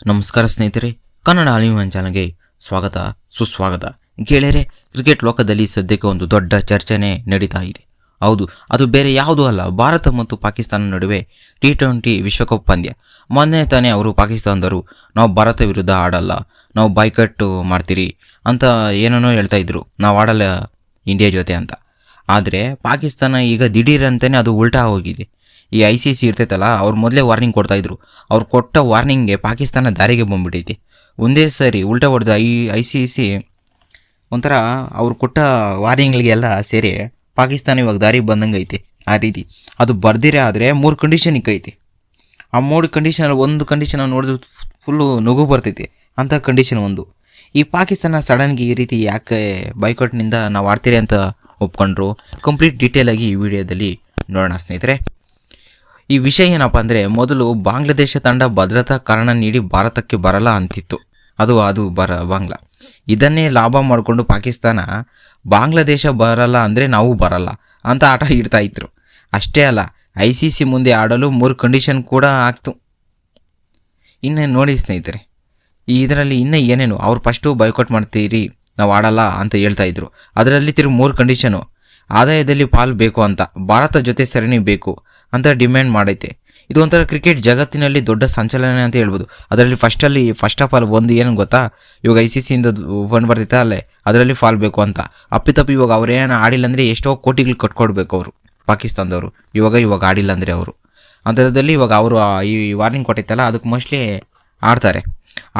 ನಮಸ್ಕಾರ ಸ್ನೇಹಿತರೆ, ಕನ್ನಡ ಆಲಿಮನ್ ಚಾನಲ್ಗೆ ಸ್ವಾಗತ ಸುಸ್ವಾಗತ. ಗೆಳೆಯರೆ, ಕ್ರಿಕೆಟ್ ಲೋಕದಲ್ಲಿ ಸದ್ಯಕ್ಕೆ ಒಂದು ದೊಡ್ಡ ಚರ್ಚೆನೇ ನಡೀತಾ ಇದೆ. ಹೌದು, ಅದು ಬೇರೆ ಯಾವುದೂ ಅಲ್ಲ, ಭಾರತ ಮತ್ತು ಪಾಕಿಸ್ತಾನ ನಡುವೆ T20 ವಿಶ್ವಕಪ್ ಪಂದ್ಯ. ಮೊನ್ನೆ ತಾನೇ ಅವರು ಪಾಕಿಸ್ತಾನದವರು ನಾವು ಭಾರತ ವಿರುದ್ಧ ಆಡಲ್ಲ, ನಾವು ಬಾಯ್ಕಟ್ ಮಾಡ್ತೀರಿ ಅಂತ ಏನೇನೋ ಹೇಳ್ತಾ ಇದ್ರು, ನಾವು ಆಡಲ್ಲ ಇಂಡಿಯಾ ಜೊತೆ ಅಂತ. ಆದರೆ ಪಾಕಿಸ್ತಾನ ಈಗ ದಿಢೀರಂತಲೇ ಅದು ಉಲ್ಟಾ ಹೋಗಿದೆ. ಈ ICC ಇರ್ತೈತಲ್ಲ, ಅವ್ರು ಮೊದಲೇ ವಾರ್ನಿಂಗ್ ಕೊಡ್ತಾಯಿದ್ರು. ಅವ್ರು ಕೊಟ್ಟ ವಾರ್ನಿಂಗ್ಗೆ ಪಾಕಿಸ್ತಾನ ದಾರಿಗೆ ಬಂದ್ಬಿಟ್ಟೈತಿ. ಒಂದೇ ಸರಿ ಉಲ್ಟಾ ಹೊಡೆದ ಈ ICC ಒಂಥರ ಅವ್ರು ಕೊಟ್ಟ ವಾರ್ನಿಂಗ್ಗಳಿಗೆಲ್ಲ ಸೇರಿ ಪಾಕಿಸ್ತಾನ ಇವಾಗ ದಾರಿಗೆ ಬಂದಂಗೆ ಐತಿ. ಆ ರೀತಿ ಅದು ಬರ್ದಿರೇ ಆದರೆ 3 ಕಂಡೀಷನ್ ಇಕ್ಕೈತಿ. ಆ 3 ಕಂಡೀಷನಲ್ಲಿ ಒಂದು ಕಂಡೀಷನ್ ನೋಡಿದ್ರೆ ಫುಲ್ಲು ನಗು ಬರ್ತೈತಿ. ಅಂಥ ಕಂಡೀಷನ್ ಒಂದು. ಈ ಪಾಕಿಸ್ತಾನ ಸಡನ್ಗೆ ಈ ರೀತಿ ಯಾಕೆ ಬಾಯ್ಕಾಟ್ನಿಂದ ನಾವು ಆಡ್ತೀರಿ ಅಂತ ಒಪ್ಕೊಂಡ್ರು, ಕಂಪ್ಲೀಟ್ ಡೀಟೇಲಾಗಿ ಈ ವಿಡಿಯೋದಲ್ಲಿ ನೋಡೋಣ ಸ್ನೇಹಿತರೆ. ಈ ವಿಷಯ ಏನಪ್ಪ ಅಂದರೆ, ಮೊದಲು ಬಾಂಗ್ಲಾದೇಶ ತಂಡ ಭದ್ರತಾ ಕಾರಣ ನೀಡಿ ಭಾರತಕ್ಕೆ ಬರಲ್ಲ ಅಂತಿತ್ತು. ಅದು ಬಾಂಗ್ಲಾ. ಇದನ್ನೇ ಲಾಭ ಮಾಡಿಕೊಂಡು ಪಾಕಿಸ್ತಾನ ಬಾಂಗ್ಲಾದೇಶ ಬರಲ್ಲ ಅಂದರೆ ನಾವು ಬರಲ್ಲ ಅಂತ ಆಟ ಇಡ್ತಾ ಇದ್ರು. ಅಷ್ಟೇ ಅಲ್ಲ, ICC ಮುಂದೆ ಆಡಲು 3 ಕಂಡೀಷನ್ ಕೂಡ ಆಗ್ತು. ಇನ್ನು ನೋಡಿ ಸ್ನೇಹಿತರೆ, ಇದರಲ್ಲಿ ಇನ್ನೂ ಏನೇನು ಅವ್ರು ಫಸ್ಟು ಬಾಯ್ಕಾಟ್ ಮಾಡ್ತೀರಿ, ನಾವು ಆಡಲ್ಲ ಅಂತ ಹೇಳ್ತಾ ಇದ್ರು. ಅದರಲ್ಲಿ 3 ಕಂಡೀಷನು. ಆದಾಯದಲ್ಲಿ ಪಾಲು ಬೇಕು ಅಂತ, ಭಾರತ ಜೊತೆ ಸರಣಿ ಬೇಕು ಅಂತ ಡಿಮ್ಯಾಂಡ್ ಮಾಡೈತೆ. ಇದು ಒಂಥರ ಕ್ರಿಕೆಟ್ ಜಗತ್ತಿನಲ್ಲಿ ದೊಡ್ಡ ಸಂಚಲನ ಅಂತ ಹೇಳ್ಬೋದು. ಅದರಲ್ಲಿ ಫಸ್ಟ್ ಆಫ್ ಆಲ್ ಒಂದು ಏನು ಗೊತ್ತಾ, ಇವಾಗ ICCಯಿಂದ ಫಂಡ್ ಬರ್ತೈತೆ ಅಲ್ಲೇ, ಅದರಲ್ಲಿ ಫಾಲ್ ಬೇಕು ಅಂತ. ಅಪ್ಪಿತಪ್ಪಿ ಇವಾಗ ಅವ್ರೇನು ಆಡಿಲ್ಲ ಅಂದರೆ ಎಷ್ಟೋ ಕೋಟಿಗಳು ಕಟ್ಕೊಡ್ಬೇಕು ಅವರು ಪಾಕಿಸ್ತಾನದವರು. ಇವಾಗ ಆಡಿಲ್ಲ ಅಂದರೆ ಅವರು ಅಂಥದ್ದಲ್ಲಿ ಇವಾಗ ಅವರು ಈ ವಾರ್ನಿಂಗ್ ಕೊಟ್ಟೈತಲ್ಲ, ಅದಕ್ಕೆ ಮೋಸ್ಟ್ಲಿ ಆಡ್ತಾರೆ.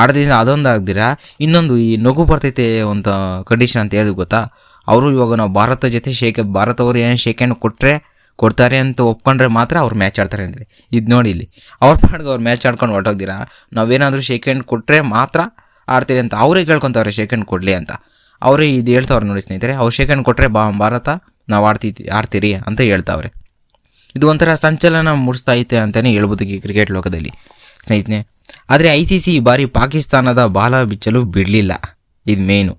ಆಡೋದ್ರಿಂದ ಅದೊಂದು ಆಗ್ದಿರಾ ಇನ್ನೊಂದು ಈ ನಗು ಬರ್ತೈತೆ ಅಂತ ಕಂಡೀಷನ್ ಅಂತ ಹೇಳೋದು ಗೊತ್ತಾ. ಅವರು ಇವಾಗ ನಾವು ಭಾರತ ಜೊತೆ ಭಾರತವರು ಏನು ಶೇಕ್ ಹ್ಯಾಂಡ್ ಕೊಡ್ತಾರೆ ಅಂತ ಒಪ್ಕೊಂಡ್ರೆ ಮಾತ್ರ ಅವ್ರು ಮ್ಯಾಚ್ ಆಡ್ತಾರೆ ಅಂದರೆ, ಇದು ನೋಡಿ ಇಲ್ಲಿ ಅವ್ರ ಪಾಡ್ಗೆ ಅವ್ರು ಮ್ಯಾಚ್ ಆಡ್ಕೊಂಡು ಹೊರಟೋಗ್ದಿರಾ, ನಾವೇನಾದರೂ ಶೇಕ್ ಹ್ಯಾಂಡ್ ಕೊಟ್ಟರೆ ಮಾತ್ರ ಆಡ್ತೀರಿ ಅಂತ ಅವರೇ ಕೇಳ್ಕೊತವ್ರೆ ಶೇಕ್ ಹ್ಯಾಂಡ್ ಕೊಡಲಿ ಅಂತ. ಅವರೇ ಇದು ಹೇಳ್ತಾವ್ರೆ ನೋಡಿ ಸ್ನೇಹಿತರೆ, ಅವ್ರು ಶೇಕ್ ಹ್ಯಾಂಡ್ ಕೊಟ್ಟರೆ ಭಾರತ ನಾವು ಆಡ್ತೀರಿ ಅಂತ ಹೇಳ್ತಾವ್ರೆ. ಇದು ಒಂಥರ ಸಂಚಲನ ಮೂಡಿಸ್ತಾ ಐತೆ ಅಂತಲೇ ಹೇಳ್ಬೋದು ಈ ಕ್ರಿಕೆಟ್ ಲೋಕದಲ್ಲಿ ಸ್ನೇಹಿತರೆ. ಆದರೆ ICC ಈ ಬಾರಿ ಪಾಕಿಸ್ತಾನದ ಬಾಲ ಬಿಚ್ಚಲು ಬಿಡಲಿಲ್ಲ. ಇದು ಮೇನು.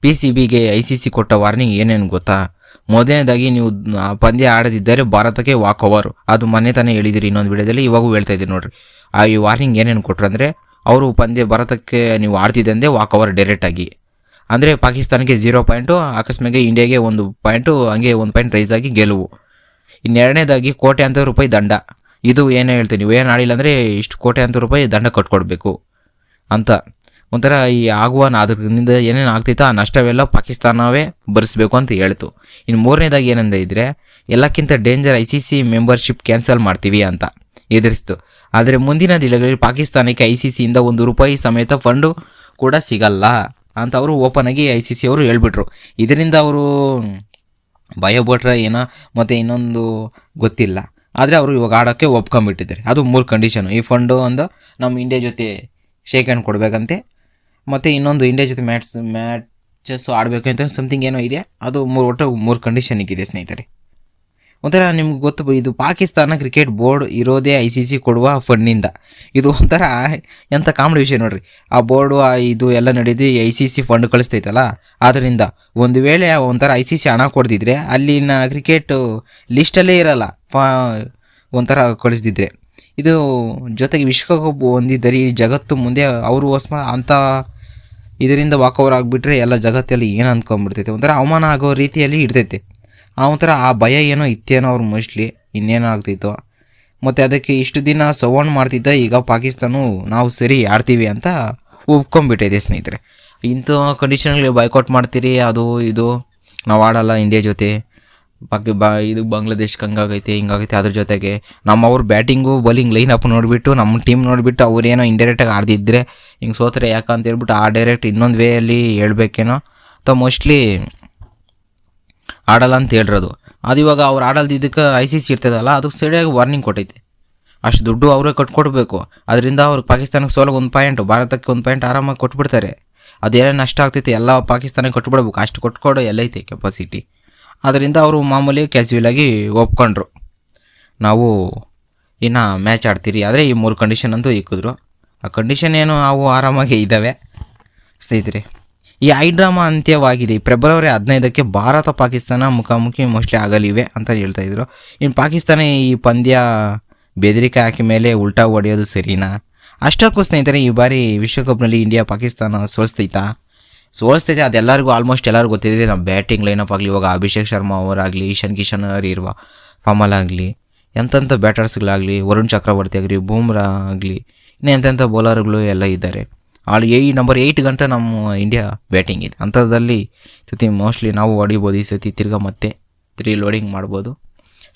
PCBಗೆ ICC ಕೊಟ್ಟ ವಾರ್ನಿಂಗ್ ಏನೇನು ಗೊತ್ತಾ. ಮೊದಲನೇದಾಗಿ, ನೀವು ಪಂದ್ಯ ಆಡದಿದ್ದರೆ ಭಾರತಕ್ಕೆ ವಾಕ್ ಓವರ್. ಅದು ಮೊನ್ನೆ ತಾನೇ ಹೇಳಿದಿರಿ ಇನ್ನೊಂದು ವಿಡಿಯೋದಲ್ಲಿ, ಇವಾಗೂ ಹೇಳ್ತಾ ಇದ್ದೀರಿ ನೋಡ್ರಿ. ಈ ವಾರ್ನಿಂಗ್ ಏನೇನು ಕೊಟ್ಟರು ಅಂದರೆ, ಅವರು ಭಾರತಕ್ಕೆ ನೀವು ಆಡ್ತಿದ್ದೆ ಅಂದರೆ ವಾಕ್ ಓವರ್ ಡೈರೆಕ್ಟಾಗಿ. ಅಂದರೆ ಪಾಕಿಸ್ತಾನಕ್ಕೆ 0 ಪಾಯಿಂಟು, ಅಕಸ್ಮಾಗೆ ಇಂಡಿಯಾಗೆ 1 ಪಾಯಿಂಟು, ಹಂಗೆ 1 ಪಾಯಿಂಟ್ ರೈಸ್ ಆಗಿ ಗೆಲುವು. ಇನ್ನೆರಡನೇದಾಗಿ ಕೋಟ್ಯಾಂತರ ರೂಪಾಯಿ ದಂಡ. ಇದು ಏನು ಹೇಳ್ತೀನಿ, ನೀವು ಏನು ಆಡಿಲ್ಲ ಅಂದರೆ ಇಷ್ಟು ಕೋಟ್ಯಾಂತರ ರೂಪಾಯಿ ದಂಡ ಕಟ್ಕೊಡ್ಬೇಕು ಅಂತ. ಒಂಥರ ಈ ಅದರಿಂದ ಏನೇನು ಆಗ್ತೈತೋ ಆ ನಷ್ಟವೆಲ್ಲ ಪಾಕಿಸ್ತಾನವೇ ಭರಿಸಬೇಕು ಅಂತ ಹೇಳ್ತು. ಇನ್ನು ಮೂರನೇದಾಗಿ ಏನಂದ ಇದ್ದರೆ, ಎಲ್ಲಕ್ಕಿಂತ ಡೇಂಜರ್ ICC ಮೆಂಬರ್ಶಿಪ್ ಕ್ಯಾನ್ಸಲ್ ಮಾಡ್ತೀವಿ ಅಂತ ಎದುರಿಸ್ತು. ಆದರೆ ಮುಂದಿನ ದಿನಗಳಲ್ಲಿ ಪಾಕಿಸ್ತಾನಕ್ಕೆ ICCಯಿಂದ ₹1 ಸಮೇತ ಫಂಡು ಕೂಡ ಸಿಗಲ್ಲ ಅಂತ ಅವರು ಓಪನ್ ಆಗಿ ICC ಅವರು ಹೇಳ್ಬಿಟ್ರು. ಇದರಿಂದ ಅವರು ಭಯಪಟ್ರೆ ಏನೋ ಮತ್ತು ಇನ್ನೊಂದು ಗೊತ್ತಿಲ್ಲ. ಆದರೆ ಅವರು ಇವಾಗ ಆಡೋಕ್ಕೆ ಒಪ್ಕೊಂಬಿಟ್ಟಿದ್ದಾರೆ. ಅದು 3 ಕಂಡೀಷನು. ಈ ಫಂಡು ಒಂದು ನಮ್ಮ ಇಂಡಿಯಾ ಜೊತೆ ಶೇಕ್ ಹ್ಯಾಂಡ್ ಕೊಡಬೇಕಂತೆ, ಮತ್ತು ಇನ್ನೊಂದು ಇಂಡಿಯಾ ಜೊತೆ ಮ್ಯಾಚಸ್ ಆಡಬೇಕು ಅಂತ ಸಮಥಿಂಗ್ ಏನೋ ಇದೆ. ಅದು 3 ಕಂಡೀಷನ್ ಇದೆ ಸ್ನೇಹಿತರೆ. ಒಂಥರ ನಿಮ್ಗೆ ಗೊತ್ತು, ಇದು ಪಾಕಿಸ್ತಾನ ಕ್ರಿಕೆಟ್ ಬೋರ್ಡ್ ಇರೋದೇ ICC ಕೊಡುವ ಫಂಡ್ನಿಂದ. ಇದು ಒಂಥರ ಎಂಥ ಕಾಮಿಡಿ ವಿಷಯ ನೋಡ್ರಿ. ಆ ಬೋರ್ಡು ಇದು ಎಲ್ಲ ನಡೆದು ICC ಫಂಡ್ ಕಳಿಸ್ತೈತಲ್ಲ, ಆದ್ದರಿಂದ ಒಂದು ವೇಳೆ ಒಂಥರ ICC ಹಣ ಕೊಡ್ದಿದ್ರೆ ಅಲ್ಲಿನ ಕ್ರಿಕೆಟ್ ಲಿಸ್ಟಲ್ಲೇ ಇರಲ್ಲ ಒಂಥರ ಕಳಿಸ್ದಿದ್ರೆ. ಇದು ಜೊತೆಗೆ ವಿಶ್ವಕಪ್ ಹೊಂದಿದ್ದರೆ ಈ ಜಗತ್ತು ಮುಂದೆ ಅವರು ಅಂಥ ಇದರಿಂದ ವಾಕವರ್ ಆಗಿಬಿಟ್ರೆ ಎಲ್ಲ ಜಗತ್ತಲ್ಲಿ ಏನು ಅಂದ್ಕೊಂಡ್ಬಿಡ್ತೈತೆ, ಒಂಥರ ಅವಮಾನ ಆಗೋ ರೀತಿಯಲ್ಲಿ ಇರ್ತೈತೆ. ಒಂಥರ ಆ ಭಯ ಏನೋ ಇತ್ತೇನೋ ಅವ್ರು ಮೋಸ್ಟ್ಲಿ, ಇನ್ನೇನೋ ಆಗ್ತಿತ್ತೋ. ಮತ್ತು ಅದಕ್ಕೆ ಇಷ್ಟು ದಿನ ಸವಾಣ್ ಮಾಡ್ತಿದ್ದ, ಈಗ ಪಾಕಿಸ್ತಾನ ನಾವು ಸರಿ ಆಡ್ತೀವಿ ಅಂತ ಒಪ್ಕೊಂಡ್ಬಿಟ್ಟಿದೆ ಸ್ನೇಹಿತರೆ. ಇಂಥ ಕಂಡೀಷನ್ಗಳಿಗೆ ಬಾಯ್ಕಾಟ್ ಮಾಡ್ತೀರಿ, ಅದು ಇದು ನಾವು ಆಡಲ್ಲ ಇಂಡಿಯಾ ಜೊತೆ, ಇದು ಬಾಂಗ್ಲಾದೇಶಕ್ಕೆ ಹಿಂಗಾಗೈತೆ. ಅದ್ರ ಜೊತೆಗೆ ಅವ್ರ ಬ್ಯಾಟಿಂಗು ಬೌಲಿಂಗ್ ಲೈನ್ ಅಪ್ ನೋಡಿಬಿಟ್ಟು, ನಮ್ಮ ಟೀಮ್ ನೋಡಿಬಿಟ್ಟು ಅವ್ರೇನೋ ಇಂಡೈರೆಕ್ಟಾಗಿ ಆಡ್ದಿದ್ರೆ ಹಿಂಗೆ ಸೋತ್ರೆ ಯಾಕಂತ ಹೇಳ್ಬಿಟ್ಟು ಆ ಡೈರೆಕ್ಟ್ ಇನ್ನೊಂದು ವೇಯಲ್ಲಿ ಹೇಳ್ಬೇಕೇನೋ ಅಥವಾ ಮೋಸ್ಟ್ಲಿ ಆಡಲ್ಲ ಅಂತ ಹೇಳಿರೋದು. ಅದು ಇವಾಗ ಅವ್ರು ಆಡಲ್ದಿದ್ದಕ್ಕೆ ICC ಇರ್ತದಲ್ಲ, ಅದು ಸರಿಯಾಗಿ ವಾರ್ನಿಂಗ್ ಕೊಟ್ಟೈತೆ. ಅಷ್ಟು ದುಡ್ಡು ಅವರೇ ಕಟ್ಕೊಡ್ಬೇಕು. ಅದರಿಂದ ಅವ್ರಿಗೆ ಪಾಕಿಸ್ತಾನಕ್ಕೆ ಸೋಲಾಗ 1 ಪಾಯಿಂಟ್, ಭಾರತಕ್ಕೆ 1 ಪಾಯಿಂಟ್ ಆರಾಮಾಗಿ ಕೊಟ್ಬಿಡ್ತಾರೆ. ಅದೇನು ನಷ್ಟ ಆಗ್ತೈತೆ ಎಲ್ಲ ಪಾಕಿಸ್ತಾನಕ್ಕೆ ಕೊಟ್ಬಿಡ್ಬೇಕು. ಅಷ್ಟು ಕೊಟ್ಕೊಡೋ ಎಲ್ಲೈತೆ ಕೆಪಾಸಿಟಿ. ಅದರಿಂದ ಅವರು ಮಾಮೂಲಿ ಕ್ಯಾಶುವಲಾಗಿ ಒಪ್ಕೊಂಡ್ರು, ನಾವು ಇನ್ನು ಮ್ಯಾಚ್ ಆಡ್ತೀರಿ. ಆದರೆ ಈ 3 ಕಂಡೀಷನ್ ಅಂತೂ ಇಕ್ಕಿದ್ರು. ಆ ಕಂಡೀಷನ್ ಏನು ಅವು ಆರಾಮಾಗಿ ಇದ್ದಾವೆ ಸ್ನೇಹಿತರೆ. ಈ ಡ್ರಾಮಾ ಅಂತ್ಯವಾಗಿದೆ. ಫೆಬ್ರವರಿ 15ಕ್ಕೆ ಭಾರತ ಪಾಕಿಸ್ತಾನ ಮುಖಾಮುಖಿ ಮೋಸ್ಟ್ಲಿ ಆಗಲಿವೆ ಅಂತ ಹೇಳ್ತಾಯಿದ್ರು. ಇನ್ನು ಪಾಕಿಸ್ತಾನ ಈ ಪಂದ್ಯ ಬೆದರಿಕೆ ಹಾಕಿ ಮೇಲೆ ಉಲ್ಟಾ ಹೊಡೆಯೋದು ಸರಿನಾ ಅಷ್ಟಕ್ಕೂ ಸ್ನೇಹಿತರೆ ಈ ಬಾರಿ ವಿಶ್ವಕಪ್ನಲ್ಲಿ ಇಂಡಿಯಾ ಪಾಕಿಸ್ತಾನ ಸೋಲಿಸ್ತೈತೆ ಅದೆಲ್ಲರಿಗೂ ಆಲ್ಮೋಸ್ಟ್ ಎಲ್ಲರಿಗೂ ಗೊತ್ತಿದೆ. ನಮ್ಮ ಬ್ಯಾಟಿಂಗ್ ಲೈನಪ್ ಆಗಲಿ, ಇವಾಗ ಅಭಿಷೇಕ್ ಶರ್ಮಾ ಅವರಾಗಲಿ, ಇಶಾನ್ ಕಿಶನ್ ಇರುವ ಫಾರ್ಮಲ್ ಆಗಲಿ, ಎಂತೆಂಥ ಬ್ಯಾಟರ್ಸ್ಗಳಾಗಲಿ, ವರುಣ್ ಚಕ್ರವರ್ತಿ ಆಗಲಿ, ಬೂಮ್ರಾ ಆಗಲಿ, ಇನ್ನು ಎಂತೆಂಥ ಬೌಲರ್ಗಳು ಎಲ್ಲ ಇದ್ದಾರೆ. ನಂಬರ್ 8 ಗಂಟೆ ನಮ್ಮ ಇಂಡಿಯಾ ಬ್ಯಾಟಿಂಗ್ ಇದೆ. ಅಂಥದ್ದಲ್ಲಿ ಸತಿ ಮೋಸ್ಟ್ಲಿ ನಾವು ಹೊಡಿಬೋದು. ಈ ಸತಿ ತಿರ್ಗಾ ಮತ್ತೆ ರೀಲೋಡಿಂಗ್ ಮಾಡ್ಬೋದು.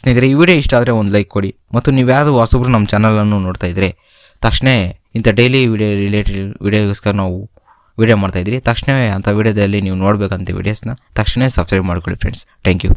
ಸ್ನೇಹಿತರೆ, ಈ ವಿಡಿಯೋ ಇಷ್ಟ ಆದರೆ ಒಂದು ಲೈಕ್ ಕೊಡಿ. ಮತ್ತು ನೀವು ಯಾವುದು ಹೊಸಬ್ರು ನಮ್ಮ ಚಾನಲನ್ನು ನೋಡ್ತಾ ಇದ್ದರೆ ತಕ್ಷಣ ಇಂಥ ಡೈಲಿ ರಿಲೇಟೆಡ್ ವಿಡಿಯೋಗೋಸ್ಕರ ನಾವು ವಿಡಿಯೋ ಮಾಡ್ತಾಯಿದ್ರಿ. ತಕ್ಷಣವೇ ಅಂಥ ವಿಡಿಯೋದಲ್ಲಿ ನೀವು ನೋಡಬೇಕಂತ ವಿಡಿಯೋಸ್ನ ತಕ್ಷಣ ಸಬ್ಸ್ಕ್ರೈಬ್ ಮಾಡ್ಕೊಳ್ಳಿ ಫ್ರೆಂಡ್ಸ್. Thank you.